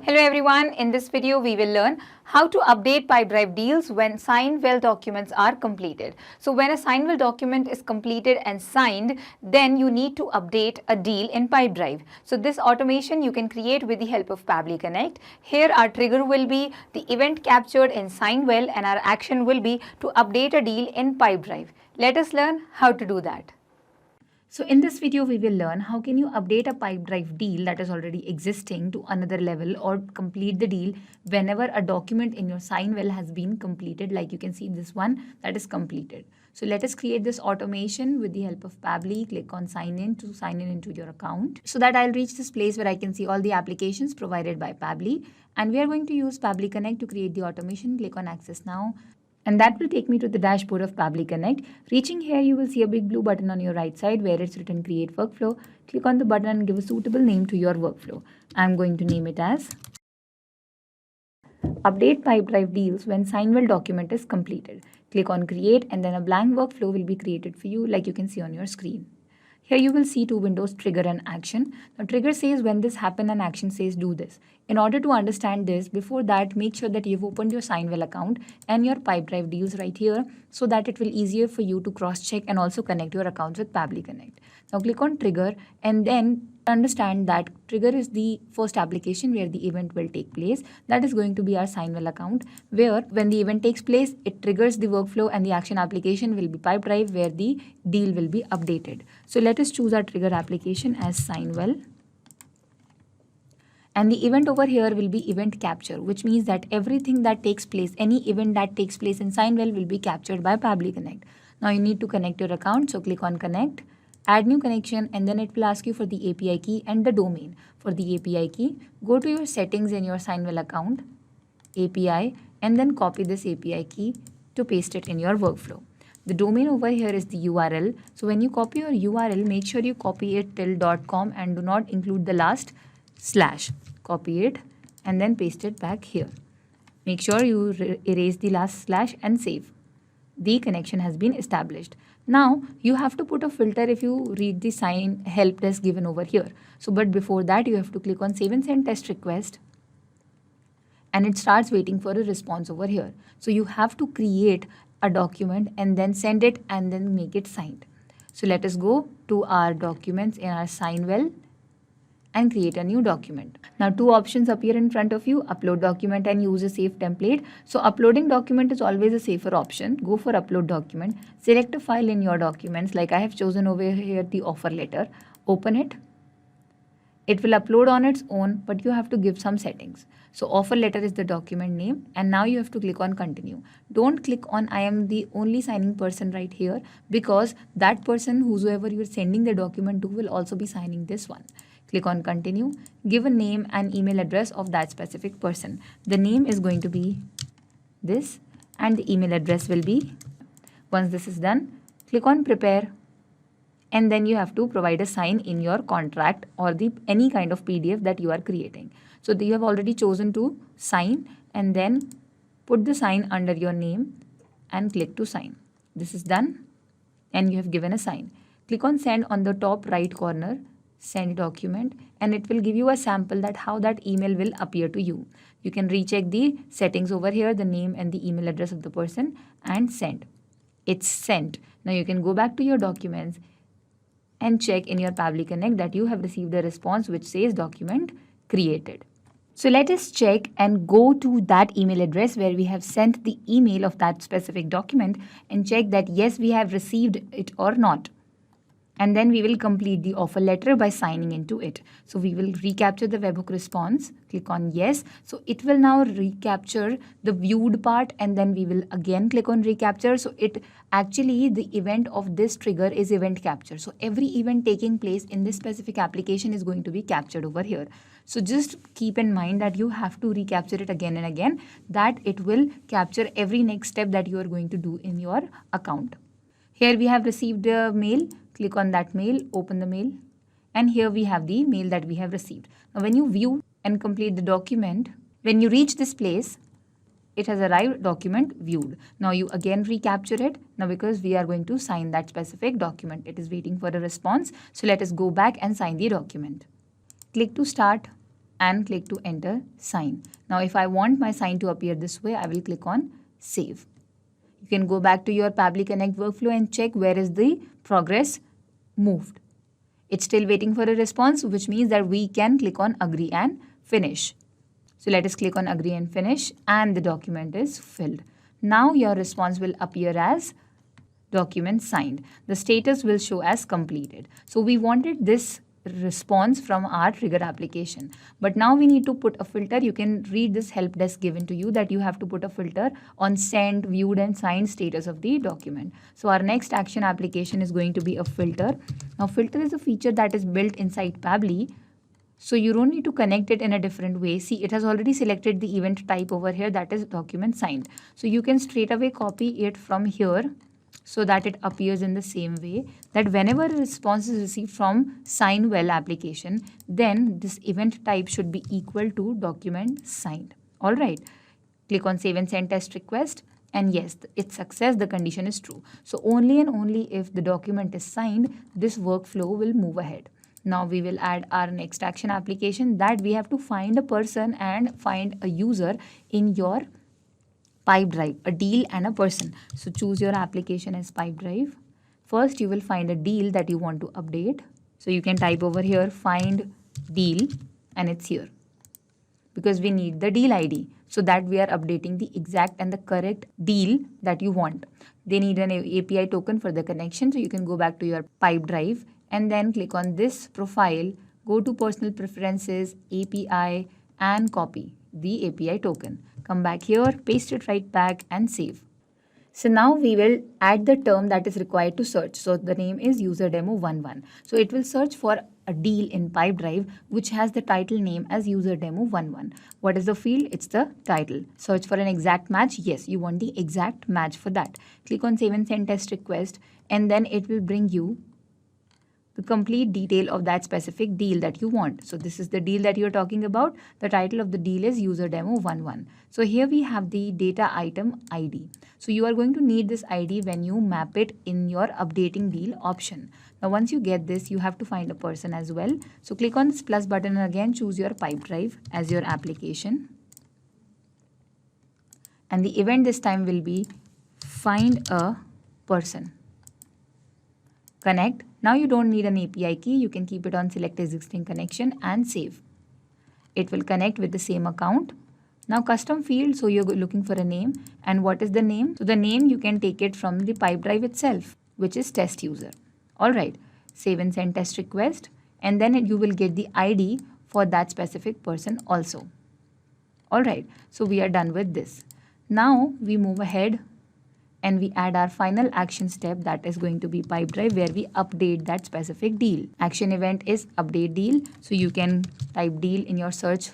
Hello everyone, in this video we will learn how to update Pipedrive deals when SignWell documents are completed. So when a SignWell document is completed and signed, then you need to update a deal in Pipedrive. So this automation you can create with the help of Pabbly Connect. Here our trigger will be the event captured in SignWell and our action will be to update a deal in Pipedrive. Let us learn how to do that. So in this video, we will learn how can you update a Pipedrive deal that is already existing to another level or complete the deal whenever a document in your SignWell has been completed. Like you can see this one that is completed. So let us create this automation with the help of Pabbly. Click on sign in to sign in into your account so that I'll reach this place where I can see all the applications provided by Pabbly. And we are going to use Pabbly Connect to create the automation. Click on access now. And that will take me to the dashboard of Pabbly Connect. Reaching here, you will see a big blue button on your right side where it's written Create Workflow. Click on the button and give a suitable name to your workflow. I'm going to name it as Update Pipedrive Deals when SignWell document is completed. Click on Create and then a blank workflow will be created for you like you can see on your screen. Here you will see two windows, trigger and action. Now trigger says when this happens and action says do this. In order to understand this, before that, make sure that you've opened your SignWell account and your Pipedrive deals right here so that it will easier for you to cross-check and also connect your accounts with Pabbly Connect. Now click on trigger and then understand that trigger is the first application where the event will take place. That is going to be our SignWell account where when the event takes place, it triggers the workflow and the action application will be Pipedrive where the deal will be updated. So let us choose our trigger application as SignWell. And the event over here will be event capture, which means that everything that takes place, any event that takes place in SignWell will be captured by Pabbly Connect. Now you need to connect your account. So click on connect, add new connection, and then it will ask you for the API key and the domain. For the API key, go to your settings in your SignWell account, API, and then copy this API key to paste it in your workflow. The domain over here is the URL. So when you copy your URL, make sure you copy it till .com and do not include the last slash. Copy it and then paste it back here. Make sure you erase the last slash and save. The connection has been established. Now you have to put a filter if you read the sign help desk given over here. So but before that you have to click on save and send test request and it starts waiting for a response over here. So you have to create a document and then send it and then make it signed. So let us go to our documents in our SignWell and create a new document. Now two options appear in front of you, upload document and use a safe template. So uploading document is always a safer option. Go for upload document, select a file in your documents like I have chosen over here the offer letter, open it. It will upload on its own, but you have to give some settings. So offer letter is the document name and now you have to click on continue. Don't click on I am the only signing person right here because that person whosoever you are sending the document to will also be signing this one. Click on continue, give a name and email address of that specific person. The name is going to be this and the email address will be. Once this is done, click on prepare and then you have to provide a sign in your contract or any kind of PDF that you are creating. So you have already chosen to sign and then put the sign under your name and click to sign. This is done and you have given a sign. Click on send on the top right corner. Send document and it will give you a sample that how that email will appear to you. You can recheck the settings over here, the name and the email address of the person and send. It's sent. Now you can go back to your documents and check in your Pabbly Connect that you have received a response which says document created. So let us check and go to that email address where we have sent the email of that specific document and check that yes, we have received it or not. And then we will complete the offer letter by signing into it. So we will recapture the webhook response, click on yes. So it will now recapture the viewed part and then we will again click on recapture. So it actually the event of this trigger is event capture. So every event taking place in this specific application is going to be captured over here. So just keep in mind that you have to recapture it again and again, that it will capture every next step that you are going to do in your account. Here we have received a mail. Click on that mail, open the mail, and here we have the mail that we have received. Now when you view and complete the document, when you reach this place, it has arrived, document viewed. Now you again recapture it. Now because we are going to sign that specific document, it is waiting for a response. So let us go back and sign the document. Click to start and click to enter sign. Now if I want my sign to appear this way, I will click on save. You can go back to your Pabbly Connect workflow and check where is the progress moved. It's still waiting for a response, which means that we can click on agree and finish. So let us click on agree and finish, and the document is filled. Now your response will appear as document signed. The status will show as completed. So we wanted this response from our trigger application, but now we need to put a filter. You can read this help desk given to you that you have to put a filter on sent, viewed and signed status of the document. So our next action application is going to be a filter. Now filter is a feature that is built inside Pabbly, so you don't need to connect it in a different way. See, it has already selected the event type over here, that is document signed. So you can straight away copy it from here so that it appears in the same way, that whenever a response is received from SignWell application, then this event type should be equal to document signed. All right. Click on save and send test request. And yes, it's success, the condition is true. So only and only if the document is signed, this workflow will move ahead. Now we will add our next action application, that we have to find a person and find a user in your Pipedrive, a deal and a person. So choose your application as Pipedrive. First, you will find a deal that you want to update. So you can type over here, find deal, and it's here. Because we need the deal ID, so that we are updating the exact and the correct deal that you want. They need an API token for the connection. So you can go back to your Pipedrive and then click on this profile, go to personal preferences, API, and copy the API token. Come back here, paste it right back and save. So now we will add the term that is required to search. So the name is userdemo11. So it will search for a deal in Pipedrive which has the title name as userdemo11. What is the field? It's the title. Search for an exact match. Yes, you want the exact match for that. Click on save and send test request, and then it will bring you the complete detail of that specific deal that you want. So this is the deal that you're talking about. The title of the deal is userdemo11. So here we have the data item ID. So you are going to need this ID when you map it in your updating deal option. Now once you get this, you have to find a person as well. So click on this plus button and again choose your Pipedrive as your application. And the event this time will be find a person. Connect. Now you don't need an API key. You can keep it on select existing connection and save. It will connect with the same account. Now custom field, so you're looking for a name. And what is the name? So the name you can take it from the Pipedrive itself, which is test user. All right. Save and send test request. And then you will get the ID for that specific person also. All right. So we are done with this. Now we move ahead and we add our final action step, that is going to be Pipedrive, where we update that specific deal. Action event is update deal. So you can type deal in your search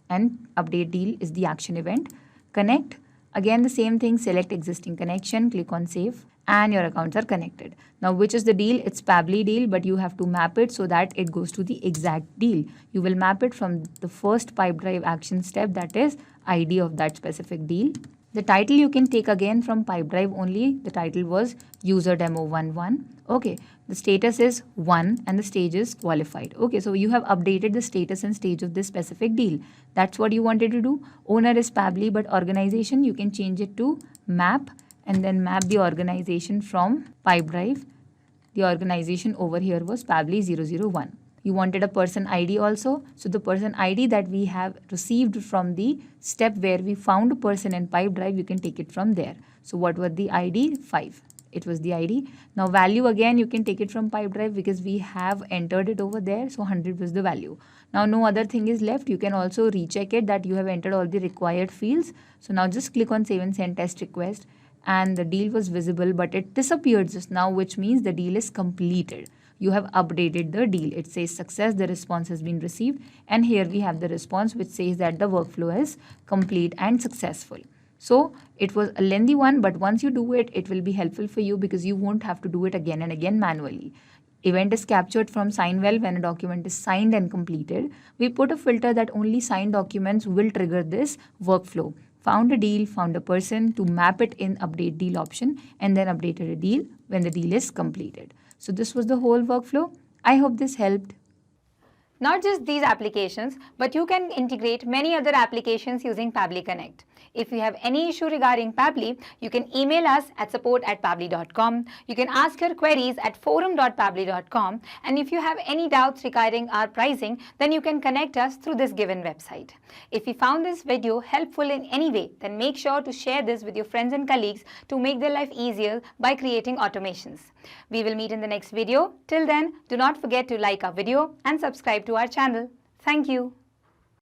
and update deal is the action event. Connect. Again the same thing, select existing connection, click on save, and your accounts are connected. Now which is the deal? It's Pabbly deal, but you have to map it so that it goes to the exact deal. You will map it from the first Pipedrive action step, that is ID of that specific deal. The title you can take again from Pipedrive only. The title was userdemo11. Okay, the status is 1 and the stage is qualified. Okay, so you have updated the status and stage of this specific deal. That's what you wanted to do. Owner is Pabbly, but organization you can change it to map and then map the organization from Pipedrive. The organization over here was Pabbly 001. You wanted a person ID also. So the person ID that we have received from the step where we found a person in Pipedrive, you can take it from there. So what was the ID? 5. It was the ID. Now value again, you can take it from Pipedrive because we have entered it over there. So 100 was the value. Now no other thing is left. You can also recheck it that you have entered all the required fields. So now just click on save and send test request, and the deal was visible, but it disappeared just now, which means the deal is completed. You have updated the deal. It says success, the response has been received. And here we have the response which says that the workflow is complete and successful. So it was a lengthy one, but once you do it, it will be helpful for you because you won't have to do it again and again manually. Event is captured from SignWell when a document is signed and completed. We put a filter that only signed documents will trigger this workflow. Found a deal, found a person to map it in update deal option, and then updated a deal when the deal is completed. So this was the whole workflow. I hope this helped. Not just these applications, but you can integrate many other applications using Pabbly Connect. If you have any issue regarding Pabbly, you can email us at support@pabbly.com. You can ask your queries at forum.pabbly.com. And if you have any doubts regarding our pricing, then you can connect us through this given website. If you found this video helpful in any way, then make sure to share this with your friends and colleagues to make their life easier by creating automations. We will meet in the next video. Till then, do not forget to like our video and subscribe to our channel. Thank you.